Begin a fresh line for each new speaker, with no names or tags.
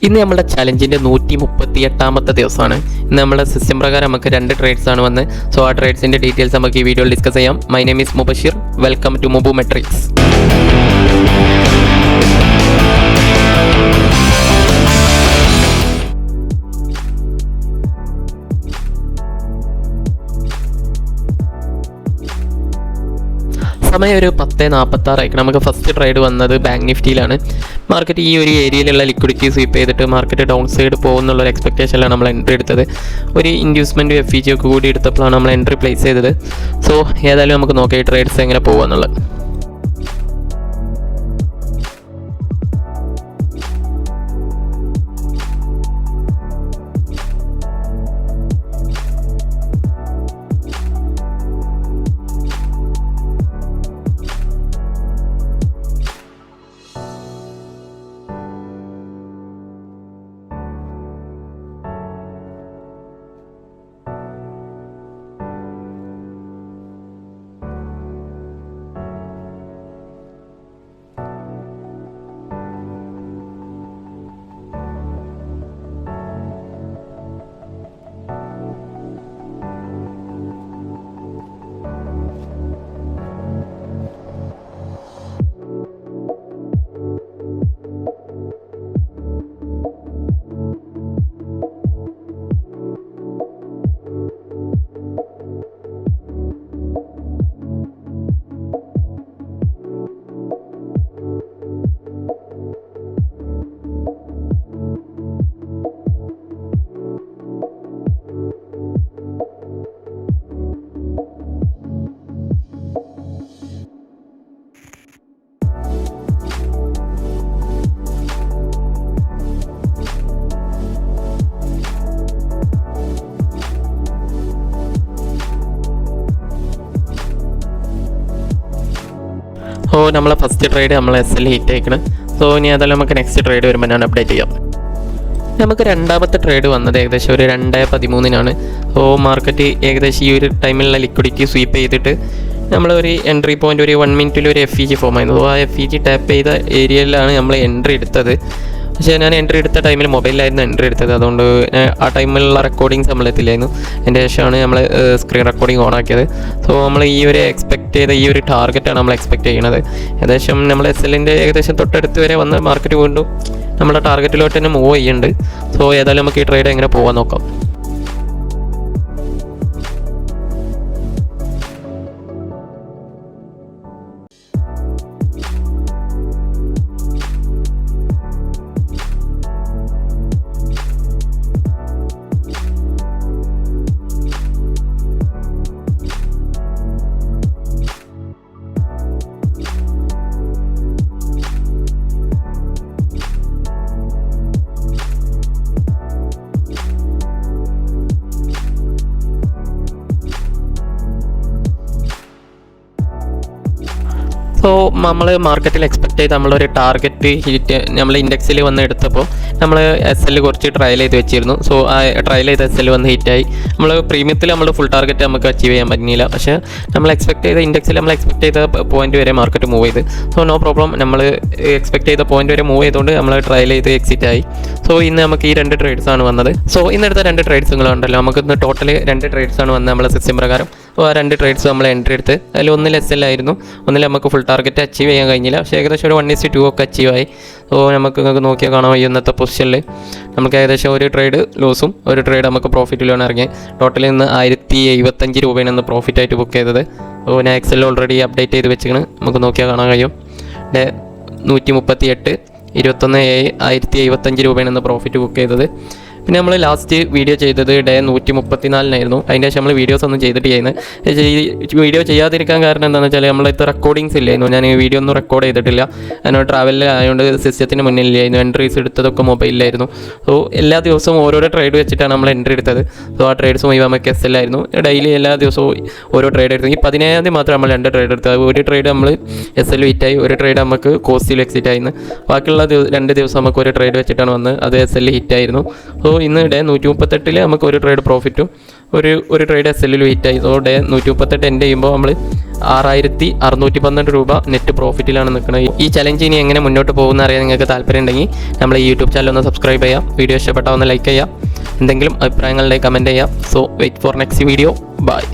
ഇന്ന് നമ്മുടെ ചലഞ്ചിൻ്റെ 138ാമത്തെ ദിവസമാണ്. ഇന്ന് നമ്മുടെ സിസ്റ്റം പ്രകാരം നമുക്ക് 2 ട്രേഡ്സ് ആണ് വന്ന്. സോ ആ ട്രേഡ്സിൻ്റെ ഡീറ്റെയിൽസ് നമുക്ക് ഈ വീഡിയോയിൽ ഡിസ്കസ് ചെയ്യാം. My name is Mubashir. Welcome to Mubu metrics. സമയം ഒരു 10:46 നമുക്ക് ഫസ്റ്റ് ട്രേഡ് വന്നത് ബാങ്ക് നിഫ്റ്റിയിലാണ്. മാർക്കറ്റ് ഈ ഒരു ഏരിയയിലുള്ള ലിക്വിഡിറ്റി സ്വീപ്പ് ചെയ്തിട്ട് മാർക്കറ്റ് ഡൗൺ സൈഡ് പോകുന്നുള്ളൊരു എക്സ്പെക്റ്റേഷനിലാണ് നമ്മൾ എൻട്രി എടുത്തത്. ഒരു ഇൻഡ്യൂസ്മെൻറ്റ് FEG ഒക്കെ കൂടി എടുത്തപ്പോഴാണ് നമ്മൾ എൻട്രി പ്ലേസ് ചെയ്തത്. സോ ഏതായാലും നമുക്ക് നോക്കാം ഈ ട്രേഡ്സ് എങ്ങനെ പോകുമെന്നുള്ളത്. സോ നമ്മളെ ഫസ്റ്റ് ട്രേഡ് നമ്മൾ SL ഹിറ്റ് ആയിക്കണം. സോ ഇനി അതെല്ലാം നമുക്ക് നെക്സ്റ്റ് ട്രേഡ് വരുമ്പോൾ ഞാൻ അപ്ഡേറ്റ് ചെയ്യാം. നമുക്ക് രണ്ടാമത്തെ ട്രേഡ് വന്നത് ഏകദേശം ഒരു 2:13 സോ മാർക്കറ്റ് ഏകദേശം ഈ ഒരു ടൈമിലുള്ള ലിക്വിഡിറ്റി സ്വീപ്പ് ചെയ്തിട്ട് നമ്മളൊരു എൻട്രി പോയിൻ്റ് ഒരു 1 മിനിറ്റിൽ ഒരു FEG ഫോം ആയിരുന്നു. സോ ആ FEG ടാപ്പ് ചെയ്ത ഏരിയയിലാണ് നമ്മൾ എൻട്രി എടുത്തത്. പക്ഷേ ഞാൻ എൻട്രി എടുത്ത ടൈമിൽ മൊബൈലിലായിരുന്നു എൻട്രി എടുത്തത്. അതുകൊണ്ട് ആ ടൈമിലുള്ള റെക്കോർഡിങ്സ് നമ്മളെത്തില്ലായിരുന്നു. അതിൻ്റെ ശേഷമാണ് നമ്മൾ സ്ക്രീൻ റെക്കോർഡിങ് ഓൺ ആക്കിയത്. സോ നമ്മൾ ഈ ഒരു എക്സ്പെക്ട് ചെയ്ത ഈ ഒരു ടാർഗറ്റാണ് നമ്മൾ എക്സ്പെക്ട് ചെയ്യുന്നത്. ഏകദേശം നമ്മൾ SLൻ്റെ ഏകദേശം തൊട്ടടുത്ത് വരെ വന്ന് മാർക്കറ്റ് വീണ്ടും നമ്മുടെ ടാർഗറ്റിലോട്ട് തന്നെ മൂവ് ചെയ്യുന്നുണ്ട്. സോ ഏതായാലും നമുക്ക് ഈ ട്രേഡ് എങ്ങനെ പോകാൻ നോക്കാം. സോ നമ്മൾ മാർക്കറ്റിൽ എക്സ്പെക്ട് ചെയ്ത് നമ്മളൊരു ടാർഗറ്റ് ഹിറ്റ് നമ്മൾ ഇൻഡെക്സിൽ വന്ന് എടുത്തപ്പോൾ നമ്മൾ SL കുറച്ച് ട്രയൽ ചെയ്ത് വെച്ചിരുന്നു. സോ ആ ട്രയൽ ചെയ്ത് SL വന്ന് ഹിറ്റായി. നമ്മൾ പ്രീമിയത്തിൽ നമ്മൾ ഫുൾ ടാർഗറ്റ് നമുക്ക് അച്ചീവ് ചെയ്യാൻ പറ്റുന്നില്ല. പക്ഷേ നമ്മൾ എക്സ്പെക്ട് ചെയ്ത ഇൻഡെക്സിൽ നമ്മൾ എക്സ്പെക്ട് ചെയ്ത പോയിന്റ് വരെ മാർക്കറ്റ് മൂവ് ചെയ്ത്. സോ നോ പ്രോബ്ലം, നമ്മൾ എക്സ്പെക്ട് ചെയ്ത പോയിന്റ് വരെ മൂവ് ചെയ്തുകൊണ്ട് നമ്മൾ ട്രയൽ ചെയ്ത് എക്സിറ്റ് ആയി. സോ ഇന്ന് നമുക്ക് ഈ 2 ട്രേഡ്സ് ആണ് വന്നത്. സോ ഇന്നെടുത്ത 2 ട്രേഡ്സുകളുണ്ടല്ലോ, നമുക്ക് ഇന്ന് ടോട്ടൽ 2 ട്രേഡ്സ് ആണ് വന്നത് നമ്മളെ സിസ്റ്റം പ്രകാരം. അപ്പോൾ ആ 2 ട്രേഡ്സ് നമ്മൾ എൻട്രി എടുത്ത് അതിൽ ഒന്നിൽ SL ആയിരുന്നു, ഒന്നിൽ നമുക്ക് ഫുൾ ടാർഗറ്റ് അച്ചീവ് ചെയ്യാൻ കഴിഞ്ഞില്ല. പക്ഷേ ഏകദേശം ഒരു 1:2 ഒക്കെ അച്ചീവ് ആയി. സോ നിങ്ങൾക്ക് നോക്കിയാൽ കാണാം ഈ ഇന്നത്തെ പൊസിഷനിൽ നമുക്ക് ഏകദേശം ഒരു ട്രേഡ് ലോസും ഒരു ട്രേഡ് നമുക്ക് പ്രോഫിറ്റിലാണ് ഇറങ്ങി. ടോട്ടലിൽ നിന്ന് 1075 രൂപയാണ് ഇന്ന് പ്രോഫിറ്റായിട്ട് ബുക്ക് ചെയ്തത്. സോ ഞാൻ എക്സൽ ഓൾറെഡി അപ്ഡേറ്റ് ചെയ്ത് വെച്ചിരിക്കണ്, നമുക്ക് നോക്കിയാൽ കാണാൻ കഴിയും. 138 21/7 രൂപയാണ് ഇന്ന് പ്രോഫിറ്റ് ബുക്ക് ചെയ്തത്. പിന്നെ നമ്മൾ ലാസ്റ്റ് വീഡിയോ ചെയ്തത് ഡേ 134 അതിൻ്റെ ശേഷം നമ്മൾ വീഡിയോസ് ഒന്നും ചെയ്തിട്ട് വീഡിയോ ചെയ്യാതിരിക്കാൻ കാരണം എന്താണെന്ന് വെച്ചാൽ നമ്മളിത് റെക്കോർഡിങ്സ് ഇല്ലായിരുന്നു. ഞാൻ വീഡിയോ ഒന്നും റെക്കോർഡ് ചെയ്തിട്ടില്ല. ഞാൻ ട്രാവലിൽ ആയതുകൊണ്ട് സിസ്റ്റത്തിന് മുന്നിലായിരുന്നു. എൻട്രീസ് എടുത്തതൊക്കെ മൊബൈലിലായിരുന്നു. സോ എല്ലാ ദിവസവും ഓരോരോ ട്രേഡ് വെച്ചിട്ടാണ് നമ്മൾ എൻട്രി എടുത്തത്. സോ ആ ട്രേഡ്സ് മുഴുവൻ നമുക്ക് SL ആയിരുന്നു. ഡെയിലി എല്ലാ ദിവസവും ഓരോ ട്രേഡ് എടുത്തു. ഈ 17-ാം തീയതി മാത്രം നമ്മൾ 2 ട്രേഡ് എടുത്തത്. ഒരു ട്രേഡ് നമ്മൾ SL ഹിറ്റായി, ഒരു ട്രേഡ് നമുക്ക് കോസ്റ്റിൽ എക്സിറ്റ് ആയിരുന്നു. ബാക്കിയുള്ള 2 ദിവസം നമുക്ക് ഒരു ട്രേഡ് വെച്ചിട്ടാണ് വന്നത്. അത് SL ഹിറ്റായിരുന്നു. സോ ഇന്ന് ഡേ 138 നമുക്ക് ഒരു ട്രേഡ് പ്രോഫിറ്റും ഒരു ട്രേഡ് SL ഹിറ്റായി. സോ ഡേ 138 എൻഡ് ചെയ്യുമ്പോൾ നമ്മൾ 6612 രൂപ നെറ്റ് പ്രോഫിറ്റിലാണ് നിൽക്കുന്നത്. ഈ ചലഞ്ച് ഇനി എങ്ങനെ മുന്നോട്ട് പോകുന്ന അറിയാൻ നിങ്ങൾക്ക് താല്പര്യം ഉണ്ടെങ്കിൽ നമ്മൾ ഈ യൂട്യൂബ് ചാനൽ ഒന്ന് സബ്സ്ക്രൈബ് ചെയ്യാം. വീഡിയോ ഇഷ്ടപ്പെട്ടാൽ ഒന്ന് ലൈക്ക് ചെയ്യാം. എന്തെങ്കിലും അഭിപ്രായങ്ങളുടെ കമൻറ്റ് ചെയ്യാം. So wait for next video. By.